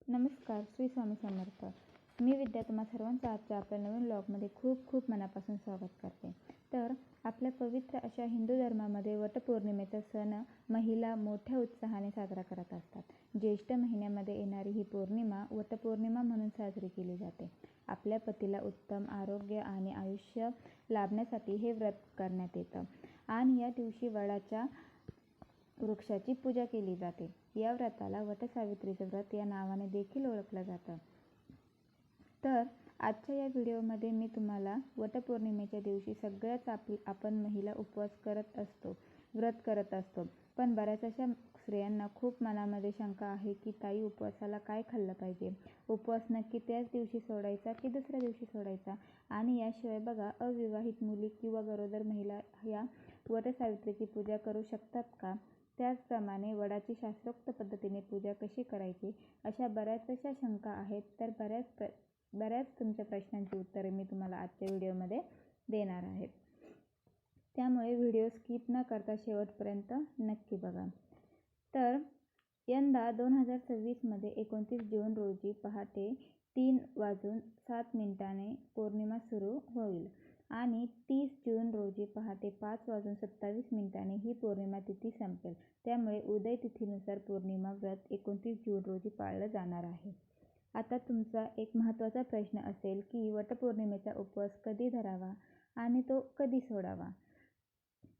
नमस्कार, श्री स्वामी समर्थ. मी विद्या तुम्हा सर्वांचं आजच्या आपल्या नवीन ब्लॉगमध्ये खूप खूप मनापासून स्वागत करते. तर आपल्या पवित्र अशा हिंदू धर्मामध्ये वटपौर्णिमेचा सण महिला मोठ्या उत्साहाने साजरा करत असतात. ज्येष्ठ महिन्यामध्ये येणारी ही पौर्णिमा वटपौर्णिमा म्हणून साजरी केली जाते. आपल्या पतीला उत्तम आरोग्य आणि आयुष्य लाभण्यासाठी हे व्रत करण्यात येतं आणि या दिवशी वडाच्या वृक्षाची पूजा केली जाते. या व्रताला वटसावित्रीचं व्रत या नावाने देखील ओळखलं जातं. तर आजच्या या व्हिडिओमध्ये मी तुम्हाला वटपौर्णिमेच्या दिवशी सगळ्याच आपण महिला उपवास करत असतो, व्रत करत असतो. पण बऱ्याच अशा स्त्रियांना खूप मनामध्ये शंका आहे की ताई, उपवासाला काय खाल्लं पाहिजे, उपवास नक्की त्याच दिवशी सोडायचा की दुसऱ्या दिवशी सोडायचा. आणि याशिवाय बघा, अविवाहित मुली किंवा गरोदर महिला या वटसावित्रीची पूजा करू शकतात का, त्याचप्रमाणे वडाची शास्त्रोक्त पद्धतीने पूजा कशी करायची, अशा बऱ्याचशा शंका आहेत. तर बऱ्याच तुमच्या प्रश्नांची उत्तरे मी तुम्हाला आजच्या व्हिडिओमध्ये देणार आहे. त्यामुळे व्हिडिओ स्किप न करता शेवटपर्यंत नक्की बघा. तर यंदा 2026मध्ये 29 जून रोजी पहाटे 3:07 पौर्णिमा सुरू होईल आणि 30 जून रोजी पहाटे 5:27 ही पौर्णिमा तिथी संपेल. त्यामुळे उदय तिथीनुसार पौर्णिमा व्रत 29 जून रोजी पाळलं जाणार आहे. आता तुमचा एक महत्त्वाचा प्रश्न असेल की वटपौर्णिमेचा उपवास कधी धरावा आणि तो कधी सोडावा.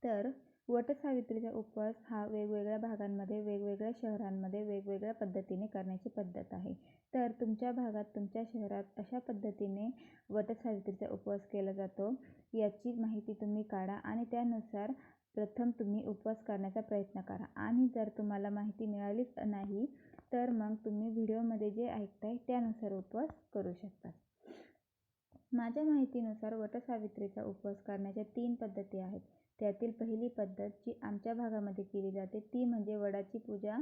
तर वटसावित्रीचा उपवास हा वेगवेगळ्या भागांमध्ये, वेगवेगळ्या शहरांमध्ये वेगवेगळ्या पद्धतीने करण्याची पद्धत आहे. तर तुमच्या भागात, तुमच्या शहरात अशा पद्धतीने वटसावित्रीचा उपवास केला जातो याची माहिती तुम्ही काढा आणि त्यानुसार प्रथम तुम्ही उपवास करण्याचा प्रयत्न करा. आणि जर तुम्हाला माहिती मिळालीच नाही तर मग तुम्ही व्हिडिओमध्ये जे ऐकताय त्यानुसार उपवास करू शकता. माझ्या माहितीनुसार वटसावित्रीचा उपवास करण्याच्या 3 पद्धती आहेत. त्यातील पहिली पद्धत जी आमच्या भागामध्ये केली जाते ती म्हणजे वडाची पूजा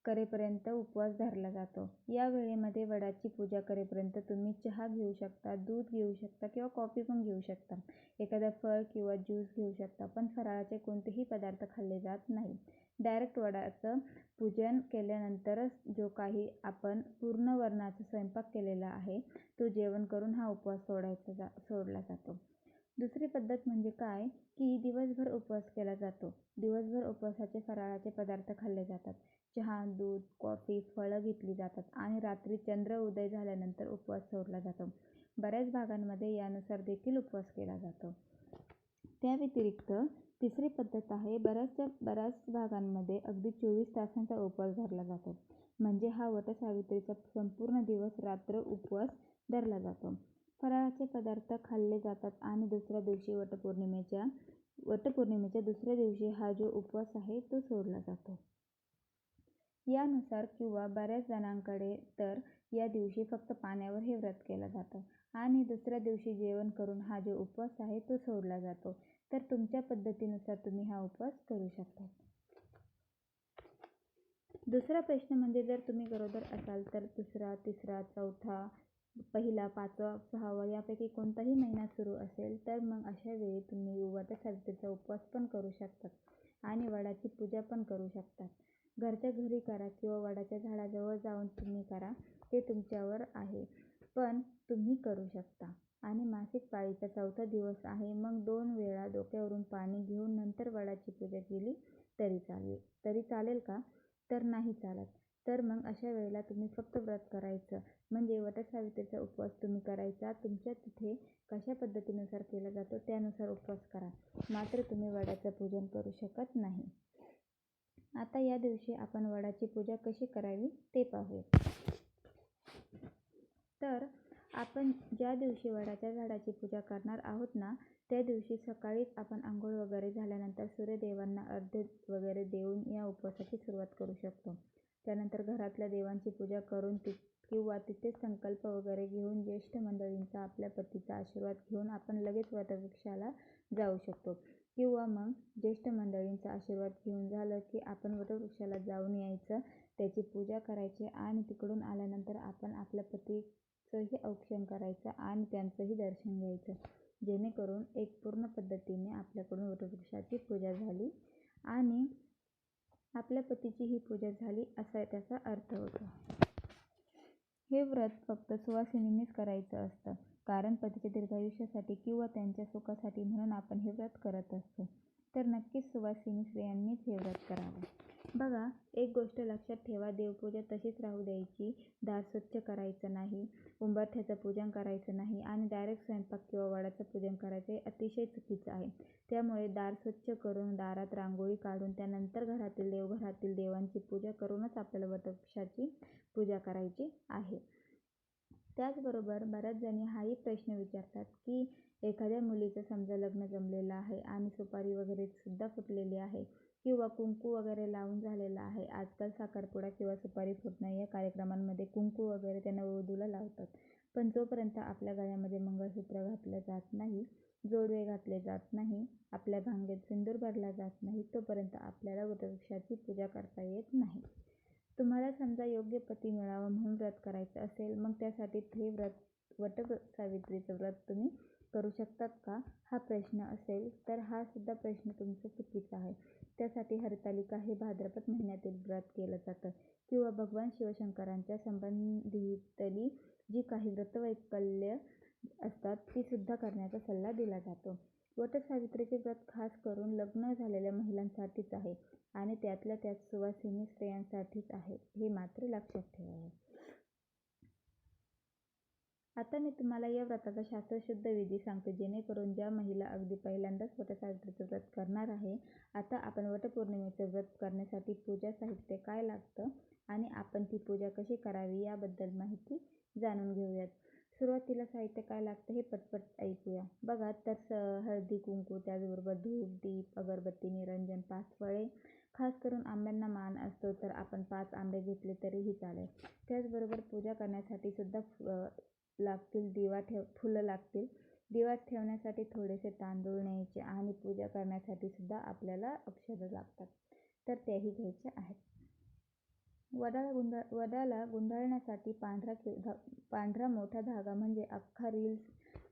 करेपर्यंत उपवास धरला जातो. या वेळेमध्ये वडाची पूजा करेपर्यंत तुम्ही चहा घेऊ शकता, दूध घेऊ शकता किंवा कॉफी पण घेऊ शकता, एखादं फळ किंवा ज्यूस घेऊ शकता. पण फराळाचे कोणतेही पदार्थ खाल्ले जात नाही. डायरेक्ट वडाचं पूजन केल्यानंतरच जो काही आपण पूर्ण वर्णाचा स्वयंपाक केलेला आहे तो जेवण करून हा उपवास सोडला जातो. दुसरी पद्धत म्हणजे काय की दिवसभर उपवास केला जातो. दिवसभर उपवासाचे फराळाचे पदार्थ खाल्ले जातात. चहा, दूध, कॉफी, फळं घेतली जातात आणि रात्री चंद्र उदय झाल्यानंतर उपवास सोडला जातो. बऱ्याच भागांमध्ये यानुसार देखील उपवास केला जातो. त्या व्यतिरिक्त तिसरी पद्धत आहे, बऱ्याच भागांमध्ये अगदी 24 तासांचा उपवास धरला जातो. म्हणजे हा वटसावित्रीचा संपूर्ण दिवस रात्र उपवास धरला जातो. फराळाचे पदार्थ खाल्ले जातात आणि दुसऱ्या दिवशी वटपौर्णिमेच्या दुसऱ्या दिवशी हा जो उपवास आहे तो सोडला जातो. यानुसार किंवा बऱ्याच जणांकडे तर या दिवशी फक्त पाण्यावर हे व्रत केलं जातं आणि दुसऱ्या दिवशी जेवण करून हा जो उपवास आहे तो सोडला जातो. तर तुमच्या पद्धतीनुसार तुम्ही हा उपवास करू शकता. दुसरा प्रश्न म्हणजे जर तुम्ही गरोदर असाल तर दुसरा, तिसरा, चौथा, पहिला, 5वा, 6वा यापैकी कोणताही महिना सुरू असेल तर मग अशा वेळी तुम्ही वटसावित्रीचा उपवास पण करू शकतात आणि वडाची पूजा पण करू शकतात. घरच्या घरी करा किंवा वडाच्या झाडाजवळ जाऊन तुम्ही करा, ते तुमच्यावर आहे, पण तुम्ही करू शकता. आणि मासिक पाळीचा 4था दिवस आहे, मग 2 वेळा डोक्यावरून पाणी घेऊन नंतर वडाची पूजा केली तरी चालेल का? तर नाही चालत. तर मग अशा वेळेला तुम्ही फक्त व्रत करायचं, म्हणजे वटसावित्रीचा उपवास तुम्ही करायचा. तुमच्या तिथे कशा पद्धतीनुसार केला जातो त्यानुसार उपवास करा, मात्र तुम्ही वडाचं पूजन करू शकत नाही. आता या दिवशी आपण वडाची पूजा कशी करावी ते पाहूया. तर आपण ज्या दिवशी वडाच्या झाडाची पूजा करणार आहोत ना, त्या दिवशी सकाळीच आपण आंघोळ वगैरे झाल्यानंतर सूर्यदेवांना अर्घ्य वगैरे देऊन या उपवासाची सुरुवात करू शकतो. त्यानंतर घरातल्या देवांची पूजा करून किंवा तिथे संकल्प वगैरे घेऊन ज्येष्ठ मंडळींचा, आपल्या पतीचा आशीर्वाद घेऊन आपण लगेच वटवृक्षाला जाऊ शकतो. किंवा मग ज्येष्ठ मंडळींचा आशीर्वाद घेऊन झालं की आपण वटवृक्षाला जाऊन यायचं, त्याची पूजा करायची आणि तिकडून आल्यानंतर आपण आपल्या पतीचंही औक्षण करायचं आणि त्यांचंही दर्शन घ्यायचं, जेणेकरून एक पूर्ण पद्धतीने आपल्याकडून वटवृक्षाची पूजा झाली आणि आपल्या पतीची ही पूजा झाली असा त्याचा अर्थ होतो. हे व्रत फक्त सुवासिनींनीच करायचं असतं, कारण पतीच्या दीर्घायुष्यासाठी किंवा त्यांच्या सुखासाठी म्हणून आपण हे व्रत करत असतो. तर नक्कीच सुवासिनी स्त्रियांनीच हे व्रत करावं. बघा, एक गोष्ट लक्षात ठेवा, देवपूजा तशीच राहू द्यायची. दार स्वच्छ करायचं नाही, उंबरठ्याचं पूजन करायचं नाही आणि डायरेक्ट स्वयंपाक किंवा वडाचं पूजन करायचं हे अतिशय चुकीचं आहे. त्यामुळे दार स्वच्छ करून, दारात रांगोळी काढून, त्यानंतर घरातील देवघरातील देवांची पूजा करूनच आपल्याला वटवृक्षाची पूजा करायची आहे. त्याचबरोबर बऱ्याच जणी हाही प्रश्न विचारतात की एखाद्या मुलीचं समजा लग्न जमलेलं आहे आणि सुपारी वगैरे सुद्धा फुटलेली आहे किंवा कुंकू वगैरे लावून झालेलं आहे. आजकाल साखरपुडा किंवा सुपारी फुटणं या कार्यक्रमांमध्ये कुंकू वगैरे त्या नववधूला लावतात. पण जोपर्यंत आपल्या गळ्यामध्ये मंगळसूत्र घातलं जात नाही, जोडवे घातले जात नाही, आपल्या भांगेत सिंदूर भरला जात नाही, तोपर्यंत आपल्याला वटवृक्षाची पूजा करता येत नाही. तुम्हाला समजा योग्य पती मिळावा म्हणून व्रत करायचं असेल, मग त्यासाठी हे व्रत वटसावित्रीचं व्रत तुम्ही करू शकतात का, हा प्रश्न असेल तर हा सुद्धा प्रश्न तुमचा चुकीचा आहे. त्यासाठी हरतालिका हे भाद्रपद महिन्यातील व्रत केलं जातं किंवा भगवान शिवशंकरांच्या संबंधितली जी काही व्रतवैकल्य असतात ती सुद्धा करण्याचा सल्ला दिला जातो. वटसावित्रीचे व्रत खास करून लग्न झालेल्या महिलांसाठीच आहे आणि त्यातल्या त्यात सुवासिनी स्त्रियांसाठीच आहे, हे मात्र लक्षात ठेवावं. आता मी तुम्हाला या व्रताचा शास्त्रशुद्ध विधी सांगते, जेणेकरून ज्या महिला अगदी पहिल्यांदाच वटसावित्रीचं व्रत करणार आहे. आता आपण वटपौर्णिमेचं व्रत करण्यासाठी पूजा साहित्य काय लागतं आणि आपण ती पूजा कशी करावी याबद्दल माहिती जाणून घेऊयात. सुरुवातीला साहित्य काय लागतं हे पटपट ऐकूया. बघा, तर हळदी कुंकू, त्याचबरोबर धूप, दीप, अगरबत्ती, निरंजन, 5 फळे. खास करून आंब्यांना मान असतो, तर आपण 5 आंबे घेतले तरीही चालेल. त्याचबरोबर पूजा करण्यासाठी सुद्धा लागतील, फुलं लागतील. दिवा ठेवण्यासाठी थोडेसे तांदूळ न्यायचे आणि पूजा करण्यासाठी सुद्धा आपल्याला अक्षतं लागतात, तर त्याही घ्यायच्या आहेत. वडाला गुंडाळण्यासाठी पांढरा मोठा धागा म्हणजे अख्खा रील्स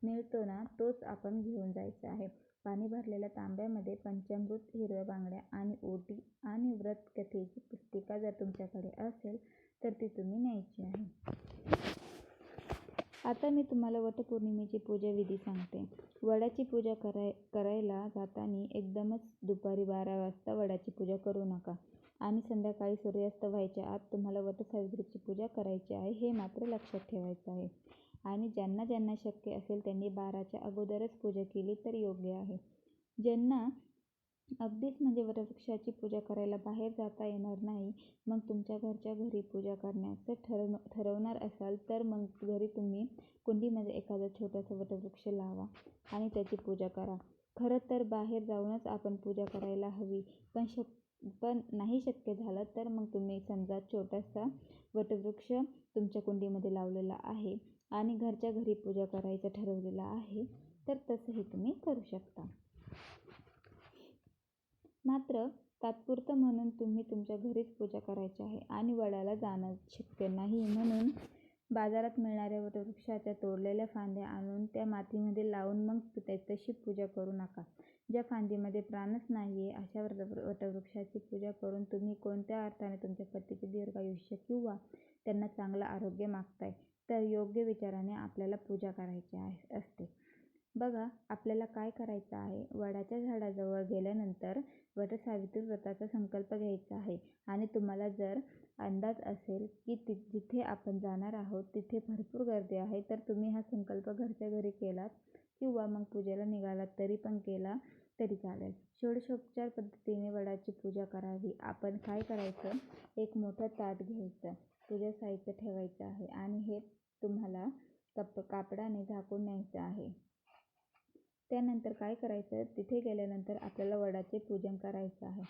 मिळतो ना, तोच आपण घेऊन जायचा आहे. पाणी भरलेल्या तांब्यामध्ये पंचामृत, हिरव्या बांगड्या आणि ओटी आणि व्रतकथेची पुस्तिका जर तुमच्याकडे असेल तर ती तुम्ही न्यायची आहे. आता मी तुम्हाला वटपौर्णिमेची पूजा विधी सांगते. वडाची पूजा करायला जाताना एकदमच दुपारी 12 वाजता वडाची पूजा करू नका आणि संध्याकाळी सूर्यास्त व्हायच्या आत तुम्हाला वटसावित्रीची पूजा करायची आहे, हे मात्र लक्षात ठेवायचं आहे. आणि ज्यांना ज्यांना शक्य असेल त्यांनी 12च्या अगोदरच पूजा केली तर योग्य आहे. ज्यांना अगदीच म्हणजे वटवृक्षाची पूजा करायला बाहेर जाता येणार नाही, मग तुमच्या घरच्या घरी पूजा करण्याचं ठरवणार असाल तर मग घरी तुम्ही कुंडीमध्ये एखादा छोटासा वटवृक्ष लावा आणि त्याची पूजा करा. खरं तर बाहेर जाऊनच आपण पूजा करायला हवी, पण नाही शक्य झालं तर मग तुम्ही समजा छोटासा वटवृक्ष तुमच्या कुंडीमध्ये लावलेला आहे आणि घरच्या घरी पूजा करायचं ठरवलेलं आहे, तर तसंही तुम्ही करू शकता. मात्र तात्पुरतं म्हणून तुम्ही तुमच्या घरीच पूजा करायची आहे आणि वडाला जाणं शक्य नाही, म्हणून बाजारात मिळणाऱ्या वटवृक्षाच्या तोडलेल्या फांद्या आणून त्या मातीमध्ये लावून मग तशी पूजा करू नका. ज्या फांदीमध्ये प्राणच नाही आहे अशा वटवृक्षाची पूजा करून तुम्ही कोणत्या अर्थाने तुमच्या पतीचे दीर्घायुष्य किंवा त्यांना चांगलं आरोग्य मागताय, तर योग्य विचाराने आपल्याला पूजा करायची असते. बघा, आपल्याला काय करायचं आहे, वडाच्या झाडाजवळ गेल्यानंतर वटसावित्री व्रताचा संकल्प घ्यायचा आहे आणि तुम्हाला जर अंदाज असेल की जिथे आपण जाणार आहोत तिथे भरपूर गर्दी आहे, तर तुम्ही हा संकल्प घरच्या घरी केलात किंवा मग पूजेला निघालात तरी पण केला तरी चालेल. षोडशोपचार पद्धतीने वडाची पूजा करावी. आपण काय करायचं, एक मोठं ताट घ्यायचं, पूजा साहित्य ठेवायचं आहे आणि हे तुम्हाला कापडाने झाकून न्यायचं आहे. त्यानंतर काय करायचं, तिथे गेल्यानंतर आपल्याला वडाचे पूजन करायचं आहे.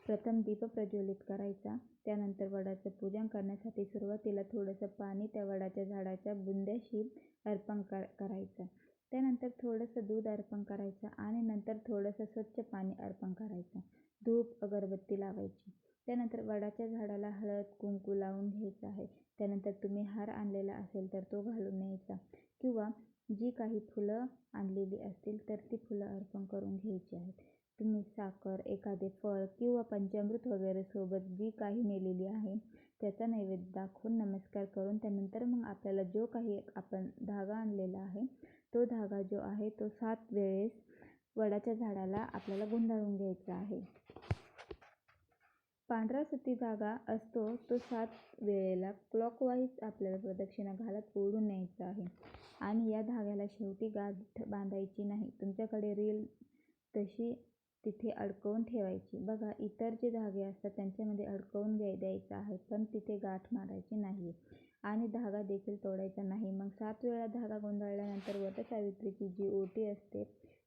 प्रथम दीप प्रज्वलित करायचा. त्यानंतर वडाचं पूजन करण्यासाठी सुरुवातीला थोडंसं पाणी त्या वडाच्या झाडाच्या बुंध्याशी अर्पण करायचं. त्यानंतर थोडंसं दूध अर्पण करायचं आणि नंतर थोडंसं स्वच्छ पाणी अर्पण करायचं. धूप अगरबत्ती लावायची. त्यानंतर वडाच्या झाडाला हळद कुंकू लावून घ्यायचं आहे. त्यानंतर तुम्ही हार आणलेला असेल तर तो घालून न्यायचा किंवा जी काही फुलं आणलेली असतील तर ती फुलं अर्पण करून घ्यायची आहेत. तुम्ही साखर, एखादे फळ किंवा पंचामृत वगैरे सोबत जी काही नेलेली आहे त्याचा नैवेद्य दाखवून नमस्कार करून त्यानंतर मग आपल्याला जो काही आपण धागा आणलेला आहे तो धागा जो आहे तो 7 वेळेस वडाच्या झाडाला आपल्याला गुंडाळून घ्यायचा आहे. पांढरा सुती धागा असतो तो 7 वेळेला क्लॉकवाईज आपल्याला प्रदक्षिणा घालत ओढून न्यायचा आहे. आणि या धाग्याला शेवटी गाठ बांधायची नाही, तुमच्याकडे रील तशी तिथे अडकवून ठेवायची. बघा, इतर जे धागे असतात त्यांच्यामध्ये अडकवून द्यायचा आहे, पण तिथे गाठ मारायची नाही आणि धागा देखील तोडायचा नाही. मग 7 वेळा धागा गुंडाळल्यानंतर वटसावित्रीची जी ओटी असते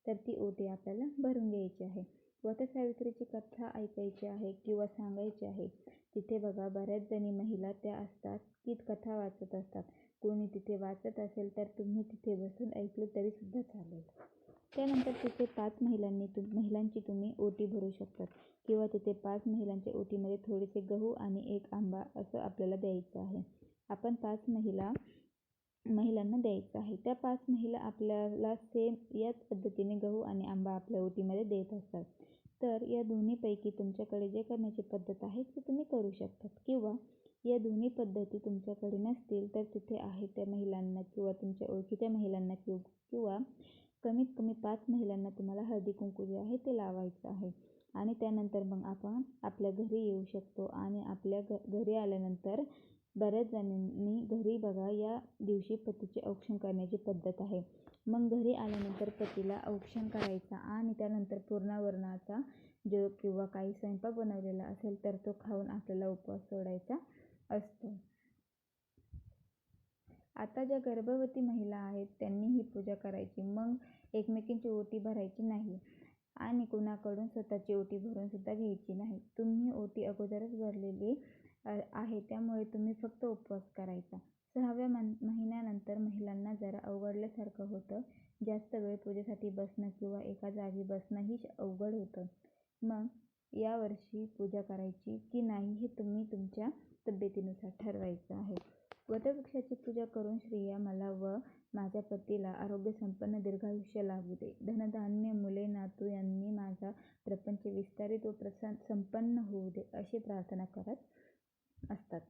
तर ती ओटी आपल्याला भरून घ्यायची आहे. वटसावित्रीची कथा ऐकायची आहे किंवा सांगायची आहे. तिथे बघा, बऱ्याच जणी महिला त्या असतात की कथा वाचत असतात. कोणी तिथे वाचत असेल तर तुम्ही तिथे बसून ऐकलं तरी सुद्धा चालेल. त्यानंतर तिथे 5 महिलांची तुम्ही ओटी भरू शकतात किंवा तिथे 5 महिलांच्या ओटीमध्ये थोडेसे गहू आणि 1 आंबा असं आपल्याला द्यायचं आहे. आपण 5 महिलांना द्यायचं आहे. त्या 5 महिला आपल्याला सेम याच पद्धतीने गहू आणि आंबा आपल्या ओटीमध्ये देत असतात. तर या दोन्हीपैकी तुमच्याकडे जे करण्याची पद्धत आहे ती तुम्ही करू शकतात किंवा या दोन्ही पद्धती तुमच्याकडे नसतील तर तिथे आहे त्या महिलांना किंवा तुमच्या ओळखीच्या महिलांना किंवा कमीत कमी 5 महिलांना तुम्हाला हळदी कुंकू जे आहे ते लावायचं आहे. आणि त्यानंतर मग आपण आपल्या घरी येऊ शकतो. आणि आपल्या घरी आल्यानंतर बऱ्याच जणांनी घरी बघा या दिवशी पतीचे औक्षण करण्याची पद्धत आहे. मग घरी आल्यानंतर पतीला औक्षण करायचा आणि त्यानंतर पूर्णावरणाचा जो किंवा काही स्वयंपाक बनवलेला असेल तर तो खाऊन आपल्याला उपवास सोडायचा असतो. आता ज्या गर्भवती महिला आहेत त्यांनी ही पूजा करायची. मग एकमेकींची ओटी भरायची नाही आणि कुणाकडून स्वतःची ओटी भरून सुद्धा घ्यायची नाही. तुम्ही ओटी अगोदरच भरलेली आहे त्यामुळे तुम्ही फक्त उपवास करायचा. 6व्या महिन्यानंतर महिलांना जरा अवघडल्यासारखं होतं. जास्त वेळ पूजेसाठी बसणं किंवा एका जागी बसणंही अवघड होतं. मग यावर्षी पूजा करायची की नाही हे तुम्ही तुमच्या तब्येतीनुसार ठरवायचं आहे. वटवृक्षाची पूजा करून श्रेया मला व माझ्या पतीला आरोग्य संपन्न दीर्घायुष्य लाभू दे. धनधान्य मुले नातू यांनी माझा प्रपंच विस्तारित व संपन्न होऊ दे अशी प्रार्थना करत असतात.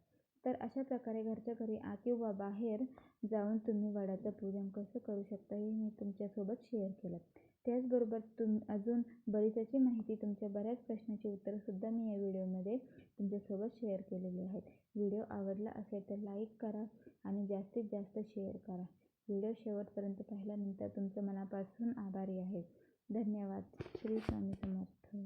तर अशा प्रकारे घरच्या घरी किंवा बाहेर जाऊन तुम्ही वडाचं पूजन कसं करू शकता हे मी तुमच्यासोबत शेअर केलं. त्याचबरोबर अजून बरीचशी माहिती, तुमच्या बऱ्याच प्रश्नाची उत्तरंसुद्धा मी या व्हिडिओमध्ये तुमच्यासोबत शेअर केलेली आहेत. व्हिडिओ आवडला असेल तर लाईक करा आणि जास्तीत जास्त शेअर करा. व्हिडिओ शेवटपर्यंत पाहिल्यानंतर तुमचं मनापासून आभारी आहे. धन्यवाद. श्री स्वामी समर्थ.